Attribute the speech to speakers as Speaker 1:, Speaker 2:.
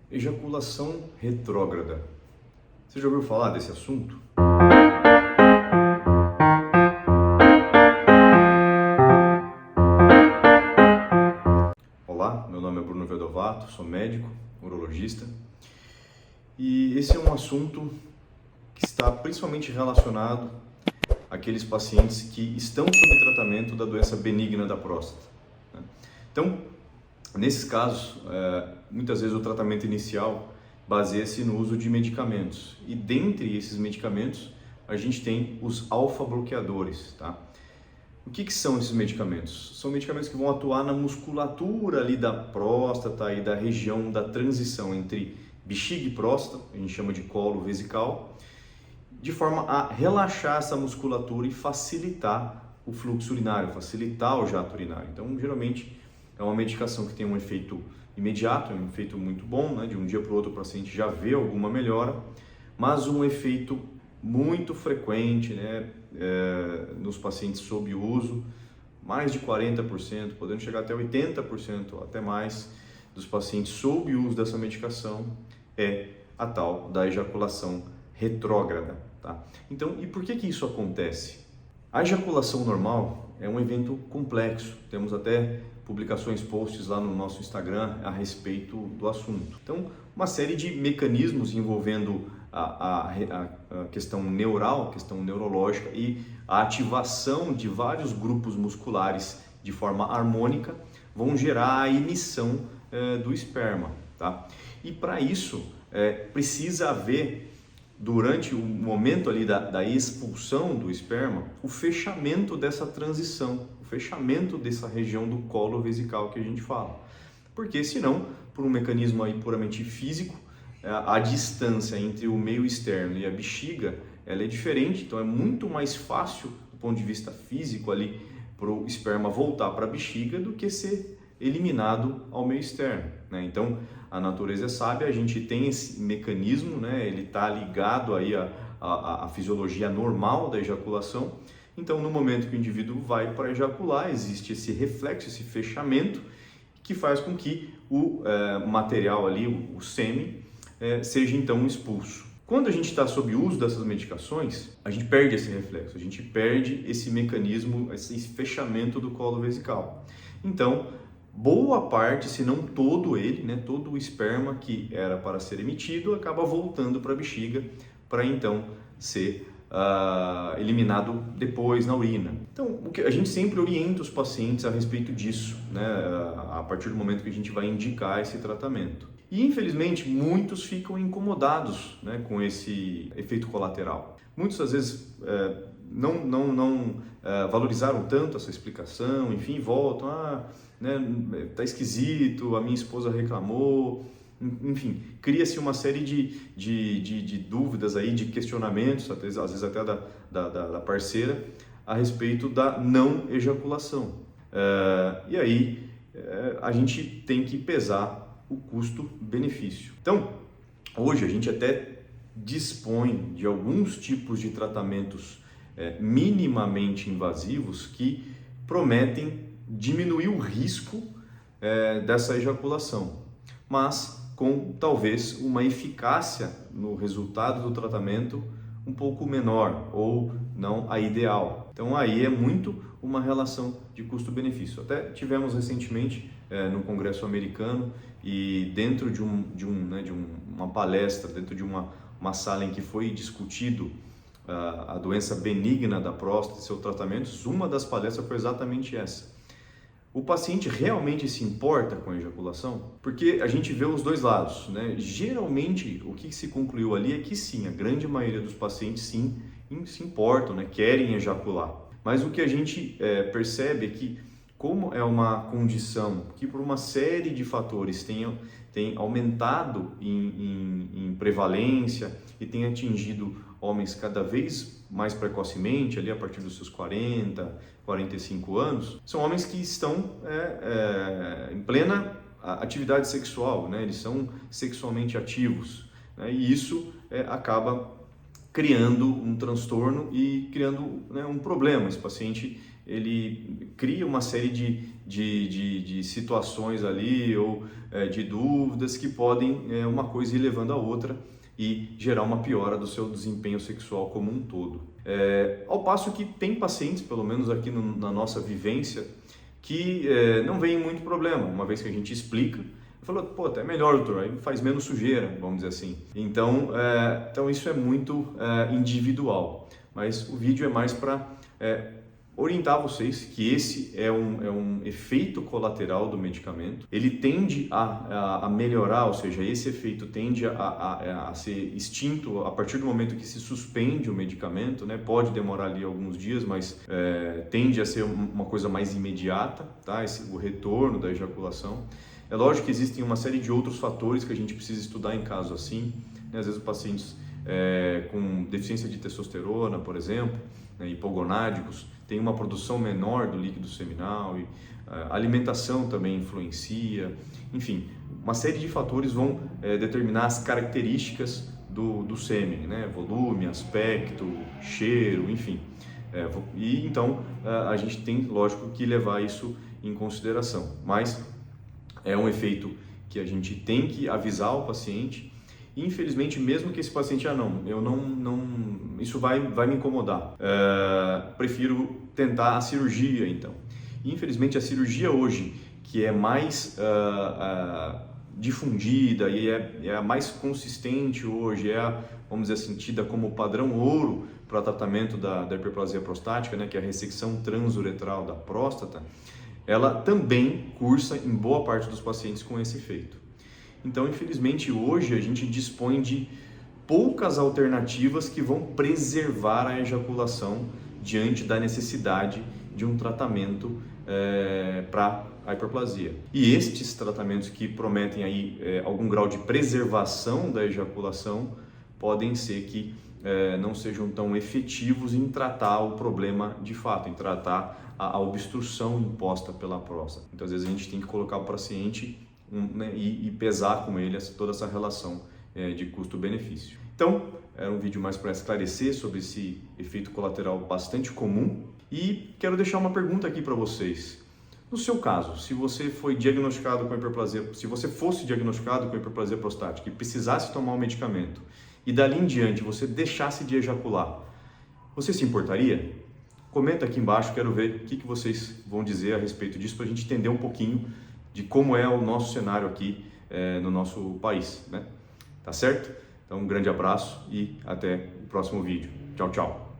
Speaker 1: Ejaculação retrógrada. Você já ouviu falar desse assunto? Olá, meu nome é Bruno Vedovato, sou médico, urologista, e esse é um assunto que está principalmente relacionado àqueles pacientes que estão sob tratamento da doença benigna da próstata, né? Então, nesses casos, muitas vezes o tratamento inicial baseia-se no uso de medicamentos. E dentre esses medicamentos, a gente tem os alfa-bloqueadores, tá? O que são esses medicamentos? São medicamentos que vão atuar na musculatura ali da próstata e da região da transição entre bexiga e próstata, a gente chama de colo vesical, de forma a relaxar essa musculatura e facilitar o fluxo urinário, facilitar o jato urinário. Então, geralmente, é uma medicação que tem um efeito imediato, um efeito muito bom, né? De um dia para o outro o paciente já vê alguma melhora, mas um efeito muito frequente, né? Nos pacientes sob uso, mais de 40%, podendo chegar até 80%, até mais, dos pacientes sob uso dessa medicação é a tal da ejaculação retrógrada, tá? Então, e por que isso acontece? A ejaculação normal é um evento complexo, temos até publicações, posts lá no nosso Instagram a respeito do assunto. Então, uma série de mecanismos envolvendo a questão neural, a questão neurológica e a ativação de vários grupos musculares de forma harmônica vão gerar a emissão do esperma, tá? E para isso precisa haver, durante o momento ali da expulsão do esperma, o fechamento dessa transição, o fechamento dessa região do colo vesical que a gente fala. Porque senão, por um mecanismo aí puramente físico, a distância entre o meio externo e a bexiga, ela é diferente, então é muito mais fácil, do ponto de vista físico ali, para o esperma voltar para a bexiga do que ser eliminado ao meio externo, né? Então, a natureza é sábia, a gente tem esse mecanismo, né? Ele está ligado aí à fisiologia normal da ejaculação. Então, no momento que o indivíduo vai para ejacular, existe esse reflexo, esse fechamento, que faz com que o material ali, o sêmen, seja então expulso. Quando a gente está sob uso dessas medicações, a gente perde esse reflexo, a gente perde esse mecanismo, esse fechamento do colo vesical. Então, boa parte, se não todo ele, né, todo o esperma que era para ser emitido, acaba voltando para a bexiga para então ser eliminado depois na urina. Então, a gente sempre orienta os pacientes a respeito disso, né, a partir do momento que a gente vai indicar esse tratamento. E infelizmente muitos ficam incomodados, né, com esse efeito colateral. Muitos às vezes não valorizaram tanto essa explicação, enfim, voltam, né, tá esquisito, a minha esposa reclamou, enfim, cria-se uma série de dúvidas aí, de questionamentos, às vezes até da parceira, a respeito da não ejaculação. E aí a gente tem que pesar o custo-benefício. Então, hoje a gente até dispõe de alguns tipos de tratamentos minimamente invasivos que prometem diminuir o risco dessa ejaculação, mas com talvez uma eficácia no resultado do tratamento um pouco menor ou não a ideal. Então aí é muito uma relação de custo-benefício. Até tivemos recentemente no Congresso Americano e dentro de uma palestra, dentro de uma sala em que foi discutido a doença benigna da próstata e seus tratamentos, uma das palestras foi exatamente essa. O paciente realmente se importa com a ejaculação? Porque a gente vê os dois lados, né? Geralmente, o que se concluiu ali é que sim, a grande maioria dos pacientes sim se importam, né? Querem ejacular. Mas o que a gente percebe é que, como é uma condição que por uma série de fatores tem aumentado em prevalência e tem atingido homens cada vez mais precocemente, ali a partir dos seus 40, 45 anos, são homens que estão em plena atividade sexual, né? Eles são sexualmente ativos, né? E isso acaba criando um transtorno e criando, né, um problema. Esse paciente ele cria uma série de situações ali ou de dúvidas que podem uma coisa ir levando a outra e gerar uma piora do seu desempenho sexual como um todo. Ao passo que tem pacientes, pelo menos aqui na nossa vivência, que não veem muito problema, uma vez que a gente explica. Falou, pô, até melhor, doutor, aí faz menos sujeira, vamos dizer assim. Então isso é muito individual, mas o vídeo é mais para orientar vocês que esse é um efeito colateral do medicamento. Ele tende a melhorar, ou seja, esse efeito tende a ser extinto a partir do momento que se suspende o medicamento, né? Pode demorar ali alguns dias, mas tende a ser uma coisa mais imediata, tá? O retorno da ejaculação. É lógico que existem uma série de outros fatores que a gente precisa estudar em caso assim, né? Às vezes os pacientes com deficiência de testosterona, por exemplo, né, hipogonádicos, tem uma produção menor do líquido seminal, e a alimentação também influencia, enfim, uma série de fatores vão determinar as características do sêmen, né, volume, aspecto, cheiro, enfim, e então a gente tem, lógico, que levar isso em consideração, mas é um efeito que a gente tem que avisar o paciente. Infelizmente, mesmo que esse paciente, isso vai me incomodar, prefiro tentar a cirurgia então. Infelizmente, a cirurgia hoje, que é mais difundida e é a mais consistente hoje, vamos dizer assim, tida como padrão ouro para tratamento da hiperplasia prostática, né, que é a ressecção transuretral da próstata, ela também cursa em boa parte dos pacientes com esse efeito. Então, infelizmente, hoje a gente dispõe de poucas alternativas que vão preservar a ejaculação diante da necessidade de um tratamento para a hiperplasia. E estes tratamentos que prometem aí algum grau de preservação da ejaculação podem ser que não sejam tão efetivos em tratar o problema de fato, em tratar a obstrução imposta pela próstata. Então, às vezes a gente tem que colocar o paciente e pesar com ele toda essa relação de custo-benefício. Então, era um vídeo mais para esclarecer sobre esse efeito colateral bastante comum e quero deixar uma pergunta aqui para vocês. No seu caso, se você foi diagnosticado com hiperplasia, se você fosse diagnosticado com hiperplasia prostática e precisasse tomar um medicamento e dali em diante você deixasse de ejacular, você se importaria? Comenta aqui embaixo, quero ver o que vocês vão dizer a respeito disso para a gente entender um pouquinho de como é o nosso cenário aqui no nosso país, né? Tá certo? Então, um grande abraço e até o próximo vídeo. Tchau, tchau!